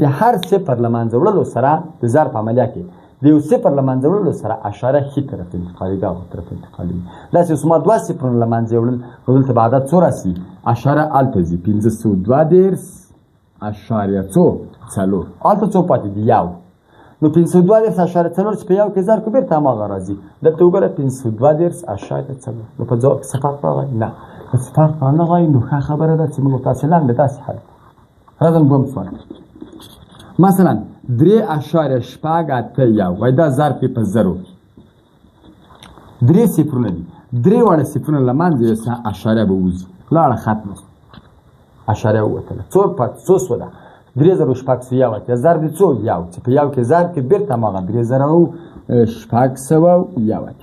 د هر صفر له منځه وړلو سره د ضرب عملیه کې د یو صفر له منځه وړلو سره اشاره ښي طرف ته انتقالي دا غو طرف ته انتقالي داسې اوس ما دوه صفرونه له منځه وړل نو دلته به عدد څو راسي اشاره هلته ځي 532.4 هلته څو پاتې دي یو نو 532.4 چې په یو کې ضرب کړو بېرته هماغه راځي دلته وګوره 532.4 نو په ځواب کې څه فرق راغی نه که څه فرق رانغی نو ښه خبره ده چې موږ تاسې لاندې داسې حل راځم دویم سوال مثلا 3.881 وایي دا ضرب یې په زرو درې صفرونه دي درې واړه صفرونه له منځه یوسه اشاریه به وځي لاړه ختمه اشاریه ووتله څو سوه 3601 ضرب دې څو یو چې په یو کې ضرب کې بېرته هماغه 3601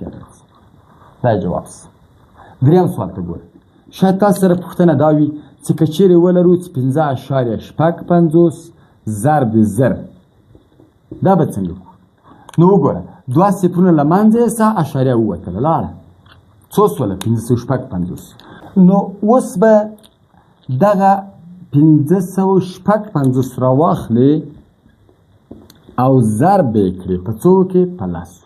دا جواب سي درېیم سوال ته ګوره شاید تاسو سره پوښتنه دا وي چې که چیرې ولرو چې 15.55 ضرب زر دا به څنګه وکړو نو وګوره دوه صفرونه له منځه یوسه اشاریه ووتله لاړه څو سوله 550 نو اوس به دغه 550 راواخلې او ضرب یې کړې په څو کې په لسو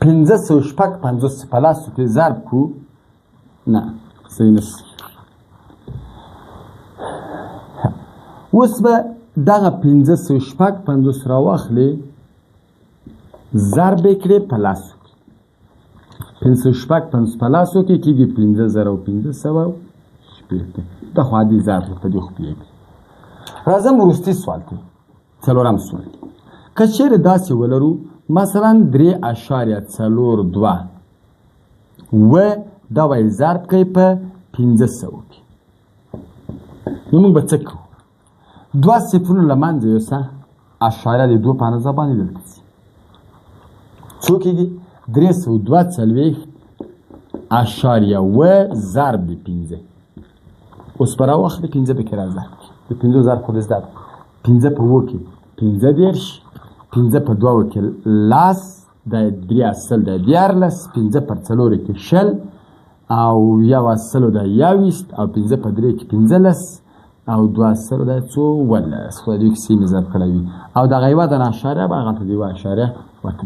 550 په لسو کې ضرب کړو نه صحیح نشي اوس به دغه 550 راواخلې ضرب یې کړې په لسو کې 550 په لسو کې کېږي 5500 دا خو عادي ضرب په دې خو پوهېږي راځم وروستي سوال ته څلورم سوال که چیرې داسې ولرو مثلا 3.42 و دا وایي ضرب کوي په 500 کې نو موږ به څه کوو دوه صفرونه له منځه یوسه اشاریه د دوه په اندازه باندې دلته ځي څو کېږي 302.8 ضرب د 5 اوس به راواخلې 5 به کې را ضرب کړي د 5 ضرب خو دې زده ده 5 په 2 کې 15 5 په 2 کې 10 د 3 اصل د 14 5 پر 4 کې 20 او یو اصل د 21 او 5 په 3 کې 15 او 2 اصل د 14 خو دې کې سیمه ضرب کړی او د غیبه د اشاره به هغه ته دی اشاره ورته